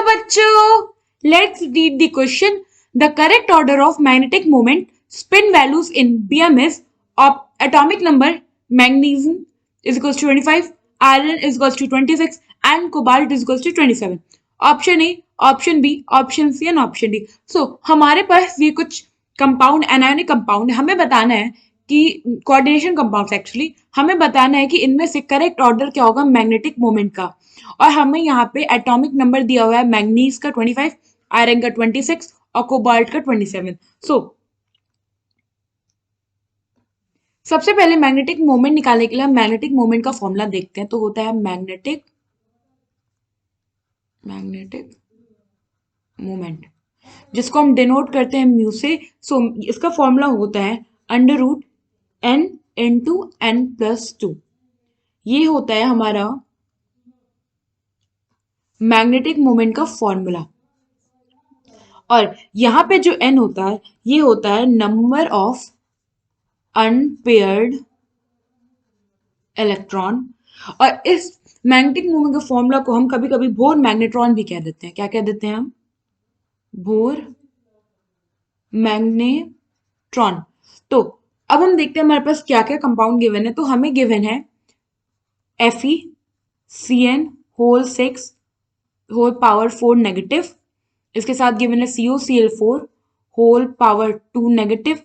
बच्चों, let's read the question. The correct order of magnetic moment spin values in BM is atomic number magnesium is equals to 25, iron is equals to 26, and cobalt is equals to 27. Option A, option B, option C and option D. So हमारे पास ये कुछ compound anionic compound हमें बताना है कि coordination compounds actually हमें बताना है कि इनमें से करेक्ट ऑर्डर क्या होगा मैग्नेटिक मोमेंट का. और हमें यहाँ पे एटॉमिक नंबर दिया हुआ है मैग्नीज का 25, आयरन का 26 और कोबाल्ट का 27. सो सबसे पहले मैग्नेटिक मोमेंट निकालने के लिए हम मैग्नेटिक मोमेंट का फॉर्मूला देखते हैं. तो होता है मैग्नेटिक मोमेंट जिसको हम डिनोट करते हैं म्यू से. सो इसका फॉर्मूला होता है under root n into n plus 2. ये होता है हमारा मैग्नेटिक मोमेंट का फॉर्मूला. और यहां पे जो n होता है ये होता है नंबर ऑफ अनपेयर्ड इलेक्ट्रॉन. और इस मैग्नेटिक मोमेंट के फॉर्मूला को हम कभी कभी बोर मैग्नेट्रॉन भी कह देते हैं. क्या कह देते हैं हम? Bore magnetron. तो अब हम देखते हैं हमारे पास क्या क्या कंपाउंड गिवन है. तो हमें गिवन है FeCN whole 6 whole power 4 negative. इसके साथ गिवन है COCl4 होल पावर 2 नेगेटिव.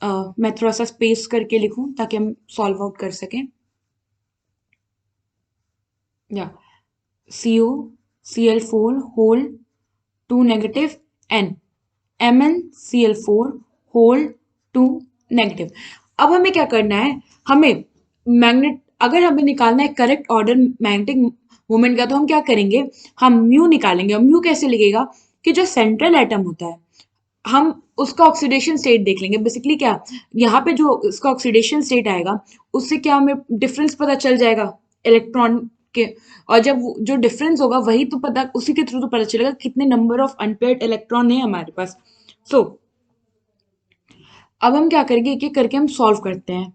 मैं थोड़ा सा स्पेस करके लिखूं ताकि हम सॉल्व आउट कर सकें. या COCl4 whole 2 negative and MnCl4 whole 2 negative. अब हमें क्या करना है, हमें मैग्नेट अगर हमें निकालना है करेक्ट ऑर्डर मैग्नेटिक मोमेंट का तो हम क्या करेंगे, हम म्यू निकालेंगे. म्यू कैसे लिखेगा कि जो सेंट्रल एटम होता है हम उसका ऑक्सीडेशन स्टेट देख लेंगे. बेसिकली क्या यहाँ पे जो इसका ऑक्सीडेशन स्टेट आएगा उससे क्या हमें डिफरेंस पता चल जाएगा इलेक्ट्रॉन के. और जब जो डिफरेंस होगा वही तो पता, उसी के थ्रू तो पता चलेगा कितने नंबर ऑफ अनपेयर्ड इलेक्ट्रॉन है हमारे पास. सो अब हम क्या करेंगे, एक एक करके हम सॉल्व करते हैं.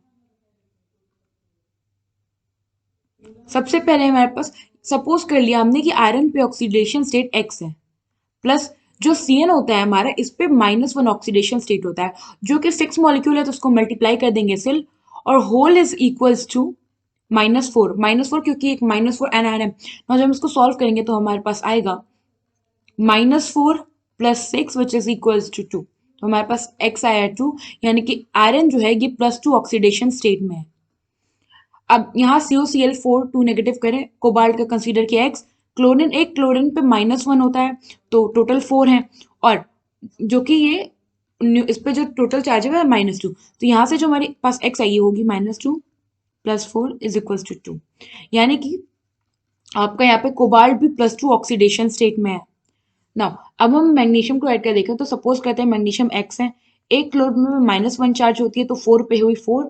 सबसे पहले हमारे पास सपोज कर लिया हमने कि आयरन पे ऑक्सीडेशन स्टेट x है प्लस जो CN होता है हमारा इस पे -1 ऑक्सीडेशन स्टेट होता है जो कि 6 मॉलिक्यूल है तो उसको मल्टीप्लाई कर देंगे सिल. और होल इज इक्वल्स टू -4 क्योंकि एक -4 एनायन है. ना जब हम इसको सॉल्व करेंगे तो हमारे पास आएगा -4 plus 6 which is equals to 2. तो हमारे पास x आया 2, यानी कि आयरन जो है ये +2 ऑक्सीडेशन स्टेट में है. अब यहाँ COCl4 2 नेगेटिव करें, कोबाल्ट का कंसीडर किया x. क्लोरीन, एक क्लोरीन पे -1 होता है तो टोटल 4 है. और जो कि ये इस पे जो टोटल चार्ज है वो -2. तो यहाँ से जो हमारे पास x आई होगी -2 प्लस 4 इज इक्वल्स टू 2. यानी कि आपका यहाँ पे कोबाल्ट भी +2 ऑक्सीडेशन स्टेट में है. नाउ अब हम मैग्नीशियम को ऐड कर देखें. तो सपोज करते हैं मैग्नीशियम x है, एक क्लोरीन में -1 चार्ज होती है तो 4 पे हुई 4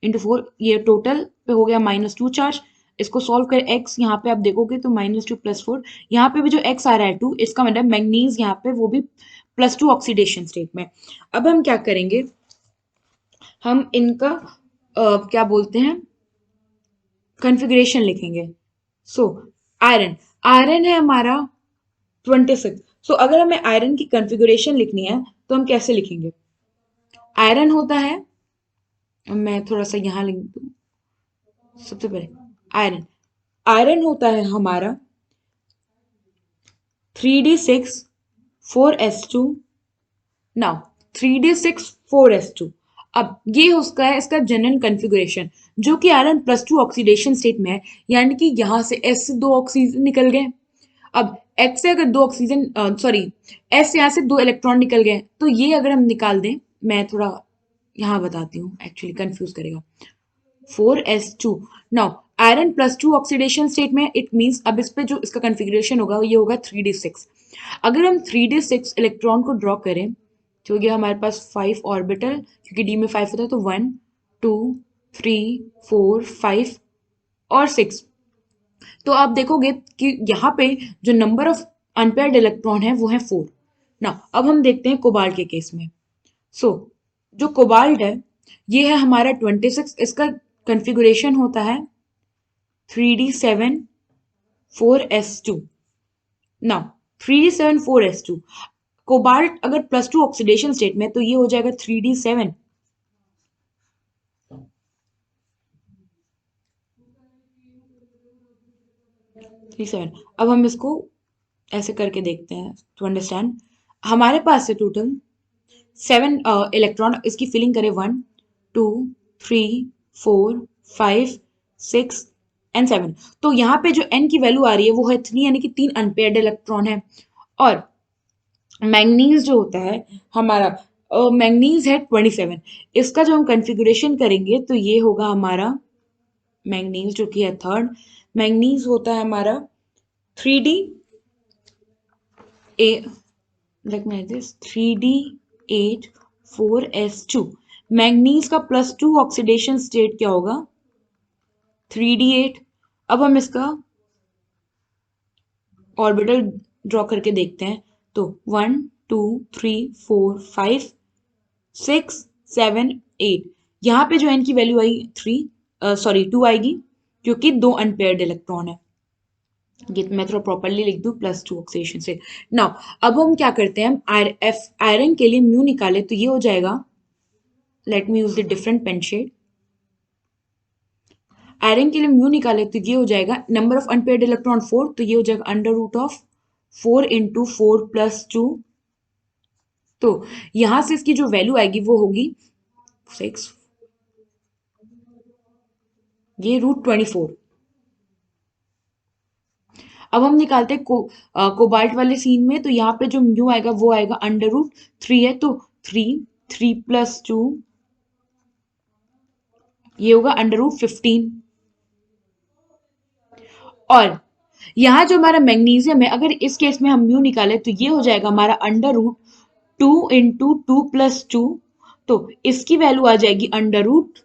इंटू 4, ये टोटल पे हो गया -2 चार्ज. इसको सॉल्व कर x यहाँ पे आप देखोगे तो -2 प्लस 4, यहाँ पे भी जो x आ रहा है 2, इसका मतलब मैग्नीज यहाँ पे वो भी +2 ऑक्सीडेशन स्टेट में. अब हम क्या करेंगे, हम इनका क्या बोलते हैं कॉन्फ़िगरेशन लिखेंगे. सो आयरन है हमारा 26. सो अगर हमें आयरन की कॉन्फ़िगरेशन लिखनी है तो हम कैसे लिखेंगे. आयरन होता है, मैं थोड़ा सा यहाँ लिख दूँ. सबसे पहले आयरन होता है हमारा 3d6 4s2. Now 3d6 4s2. अब ये उसका है इसका जनरल कॉन्फ़िगरेशन जो कि आयरन +2 ऑक्सीडेशन स्टेट में है. यानी कि यहाँ से S से 2 ऑक्सीजन निकल गए. अब X से अगर 2 ऑक्सीजन S यहाँ से 2 इलेक्ट्रॉन निकल गए तो ये अगर हम निकाल दें, मैं थोड़ा यहाँ बताती हूँ एक्चुअली कंफ्यूज करेगा. 4s2. Now iron +2 oxidation state में, इट मींस अब इस पे जो इसका कॉन्फ़िगरेशन होगा ये होगा 3d6. अगर हम 3d6 इलेक्ट्रॉन को ड्रॉ करें तो ये हमारे पास 5 ऑर्बिटल, क्योंकि d में 5 होता है तो 1 2 3 4 5 और 6. तो आप देखोगे कि यहाँ पे जो नंबर ऑफ अनपेयर्ड इलेक्ट्रॉन है वो है 4. ना अब हम देखते हैं कोबाल्ट के केस में. सो जो कोबाल्ट है ये है हमारा 26. इसका कॉन्फ़िगरेशन होता है 3d7 4s2. Now 3d7 4s2। Cobalt अगर +2 ऑक्सीडेशन स्टेट में तो ये हो जाएगा 3d7 3 7। अब हम इसको ऐसे करके देखते हैं टू अंडरस्टैंड। हमारे पास है टोटल 7 इलेक्ट्रॉन, इसकी फिलिंग करें 1 2 3 4 5 6 एंड 7। तो यहाँ पे जो n की वैल्यू आ रही है वो है 3, यानी कि 3 अनपेयर्ड इलेक्ट्रॉन है। और मैंगनीज जो होता है हमारा, मैंगनीज है 27। इसका जो हम कॉन्फ़िगरेशन करेंगे तो ये होगा हमारा मैंगनीज जो कि है थर्ड। मैंगनीज होता है हमारा 3d A like this 3d8 4s2। Manganese का +2 ऑक्सीडेशन स्टेट क्या होगा 3d8। अब हम इसका ऑर्बिटल ड्रॉ करके देखते हैं तो 1 2 3 4 5 6 7 8। यहाँ पे जो n की वैल्यू आई 2 आएगी क्योंकि 2 अनपेयर्ड इलेक्ट्रॉन है। ये मैं थोड़ा प्रॉपरली लिख दूं +2 ऑक्सीडेशन से। नाउ अब हम क्या करते हैं, हम आयरन के लिए म्यू निकाले तो ये हो जाएगा, let me use the different pen shade. Iron के लिए म्यू निकाले तो ये हो जाएगा नंबर ऑफ अनपेयर्ड इलेक्ट्रॉन 4, तो ये हो जाएगा √4 × 4 + 2। तो यहां से इसकी जो वैल्यू आएगी वो होगी 6, ये √24। अब हम निकालते हैं कोबाल्ट वाले सीन में, तो यहाँ पे जो म्यू आएगा वो आएगा √3 है, तो 3 + 2 ये होगा √15। और यहाँ जो हमारा मैग्नीशियम है, अगर इस केस में हम म्यू निकाले तो ये हो जाएगा हमारा √2 × 2 + 2। तो इसकी वैल्यू आ जाएगी √8।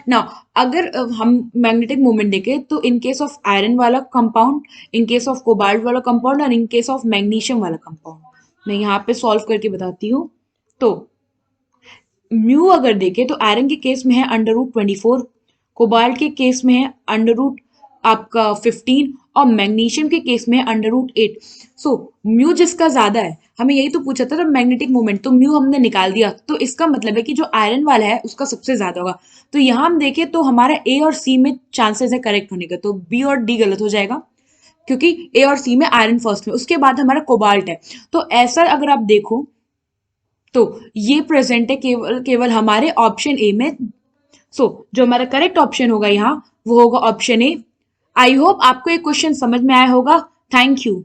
ना अगर हम मैग्नेटिक मोमेंट देखें तो इन केस ऑफ आयरन वाला compound, in case of cobalt वाला कंपाउंड और इन केस ऑफ मैग्नीशियम वाला कंपाउंड, मैं यहाँ पे सॉल्व करके बताती हूँ। तो म्यू अगर देखें तो आयरन के केस में है √24, कोबाल्ट के केस में है √15 और मैग्नीशियम के केस में है √8। सो म्यू जिसका ज्यादा है, हमें यही तो पूछा था मैग्नेटिक मोमेंट, तो म्यू हमने निकाल दिया, तो इसका मतलब है कि जो आयरन वाला है उसका सबसे ज्यादा होगा। तो यहाँ हम देखें तो हमारा ए और सी में चांसेस है करेक्ट होने का, तो बी और डी गलत हो जाएगा क्योंकि ए और सी में आयरन फर्स्ट में, उसके बाद हमारा कोबाल्ट है। तो ऐसा अगर आप देखो तो ये प्रेजेंट है केवल केवल हमारे ऑप्शन ए में। सो जो हमारा करेक्ट ऑप्शन होगा यहाँ वो होगा ऑप्शन ए। आई होप आपको ये क्वेश्चन समझ में आया होगा। Thank you.